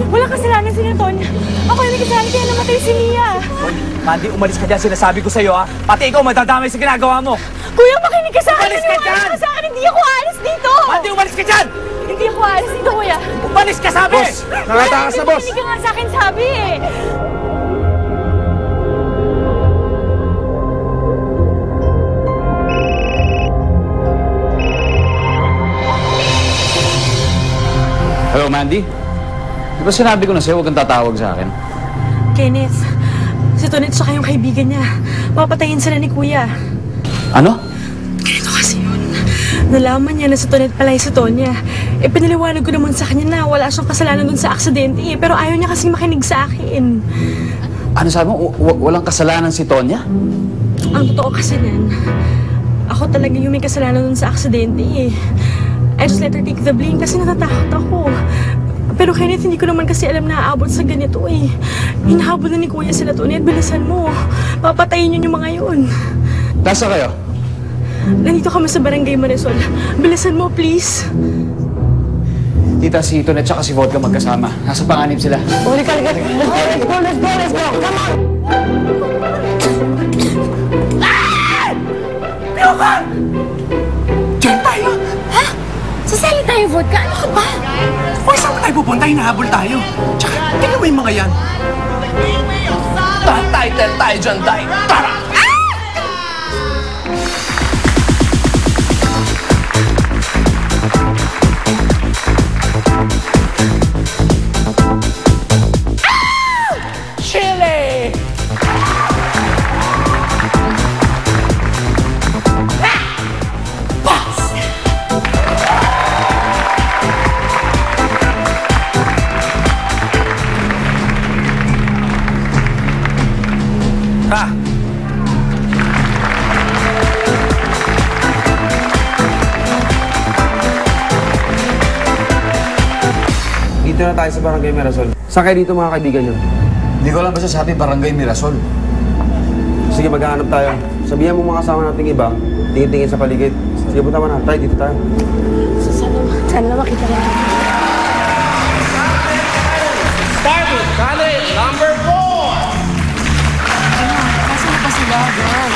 Wala kasalanan si Tonya. Ako yung may kasalanan kaya namatay si Mia. Mandy, umalis ka dyan. Sinasabi ko sa'yo, ha? Pati ikaw madadamay sa ginagawa mo. Kuya, makinig ka sa akin. Umalis ka dyan! Sa akin. Hindi ako aalis dito. Mandy, umalis ka dyan! Hindi ako aalis dito, kuya. Umalis ka, sabi! Boss! Nakatakas na, boss! Hindi ka nga sa akin sabi, eh. Hello, Mandy? Di ba sinabi ko na sa'yo, huwag kang tatawag sa akin? Kenneth, si Tonet tsaka yung kaibigan niya. Papatayin sila ni Kuya. Ano? Ganito kasi yun. Nalaman niya na si Tonet pala si Tonya. Eh, pinaliwanag ko naman sa kanya na wala siyang kasalanan dun sa aksidente eh. Pero ayaw niya kasing makinig sa akin. Ano sabi mo? Walang kasalanan si Tonya? Ang totoo kasi nan, ako talaga yung may kasalanan dun sa aksidente eh. I just let her take the blame kasi natatakot ako. Pero Kenneth, hindi ko naman kasi alam na aabot sa ganito eh. Hinahabol na ni Kuya sila Tonet. Bilisan mo. Papatayin yun yung mga yun. Nasa kayo? Nandito kami sa Barangay Marisol. Bilisan mo, please. Tita, si Tonet tsaka si Vodka magkasama. Nasa panganib sila. Let's go, let's go, let's go, let's go. Come on! Piyokan! Diyan tayo! Ha? Sasali tayo, Vodka? Ano ka ba? O, saan ba tayo pupunta? Hinahabol tayo. Tsaka, tingnan mo yung mga yan. Tatay-tel tayo dyan, tay. Tara! Chile! Ha! Dito na tayo sa Barangay Mirasol. Saan kayo dito mga kaibigan nyo? Hindi ko lang basta sabi Barangay Mirasol. Sige, maghahanap tayo. Sabihan mo mga kasama nating iba, tingin-tingin sa paligid. Sige, punta man na. Tayo, dito tayo. Sana makita na. Starting college number 4! Nasaan pa sila, John?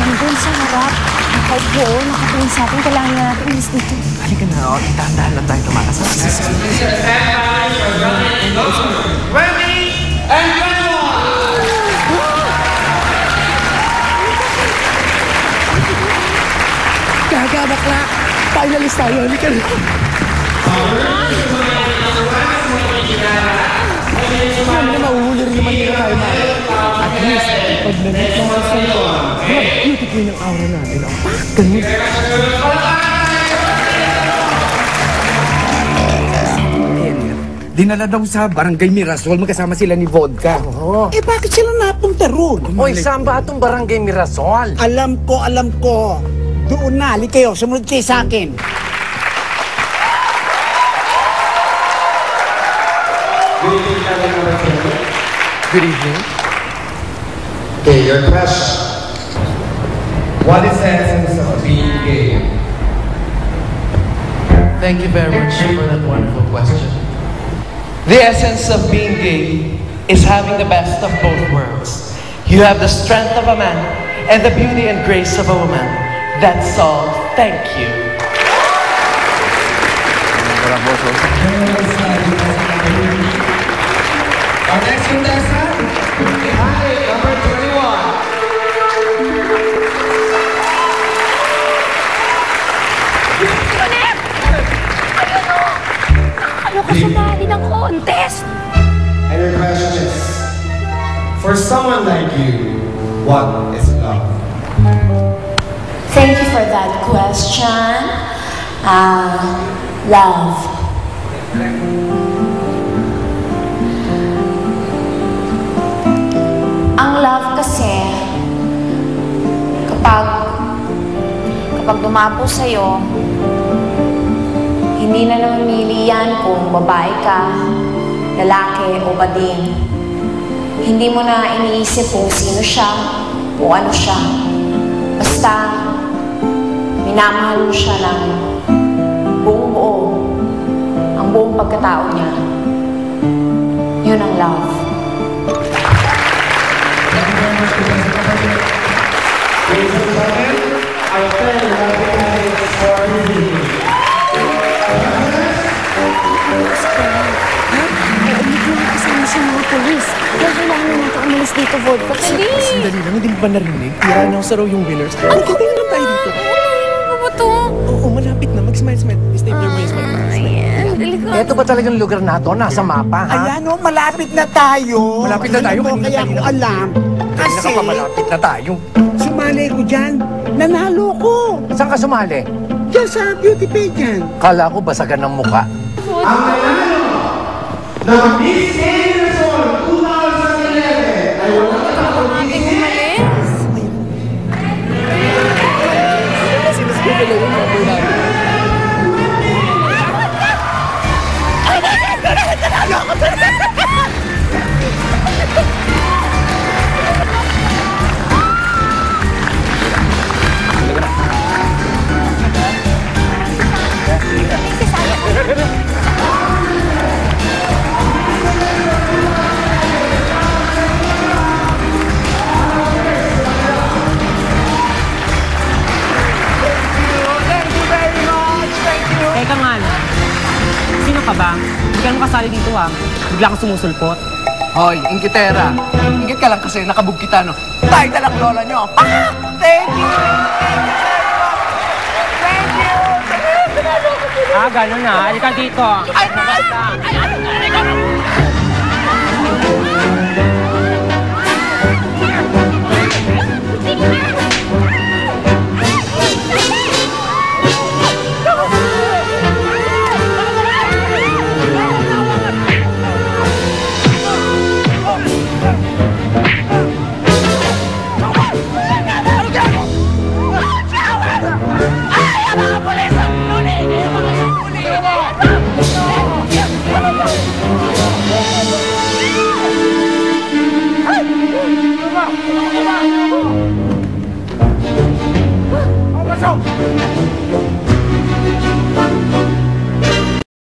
Nandun sa harap. Nakaupo, nakatingin sa atin. Kailangan na natin ilis dito. Halika na, o. Dahan-dahan lang tayo tumakas. 20 and 21! Gaga, bakla! Finalist tayo, halika na. Sabi na mahuhuli rin naman nila tayo na. At least, pag nandito mga sa ito, beauty queen ang aura natin. Ganun. Dinala daw sa Barangay Mirasol, magkasama sila ni Vodka. Eh bakit sila napunta roon? Oy, saan ba itong Barangay Mirasol? Alam ko. Doon na, halika kayo, sumunod kayo sa akin. Good evening. Okay, your question. What is the essence of being gay? Thank you very much for that wonderful question. The essence of being gay is having the best of both worlds. You have the strength of a man and the beauty and grace of a woman. That's all. Thank you. Our next contestant, hi, number 21. Ano ka sa dali ng contest? And your question is, for someone like you, what is love? Thank you for that question. Love. Ang love kasi, kapag dumapo sa'yo, hindi na namimili yan kung babae ka, lalaki o bading. Hindi mo na iniisip kung sino siya, kung ano siya. Basta, minamahal mo siya ng buong buo, ang buong pagkatao niya. Kaya kailangan na natin umalis dito, Vodka. Dali! Sandali lang, hindi mo ba narinig? I-announce na raw yung winners. Ano ka tingnan tayo dito? Ano ba to? Oo, malapit na. Mag-smile. Stapler mo yung smile. Ayan, delikado. Ito ba talagang lugar na to? Nasa mapa, ha? Ayan o, malapit na tayo. Malapit na tayo, Alam mo, kanina- kaya ko alam. Kanina Kasi, ka pa malapit na tayo. sumali ko dyan. Nanalo ko. Saan ka sumali? Diyan sa beauty pageant. Kala ko basagan ng muka. Ang nanalo ng Miss Universe 2011 ay walang Ating umalis. Teka nga lang. Sino ka ba? Hindi ka naman kasali dito ah. Bigla kang sumusulpot. Hoy, Ingkitera. Ingit ka lang kasi nakabog kita, no? Tayo talang lola nyo. Ah! Thank you! Thank you! Ah, gano'n na. Halika dito. Ay,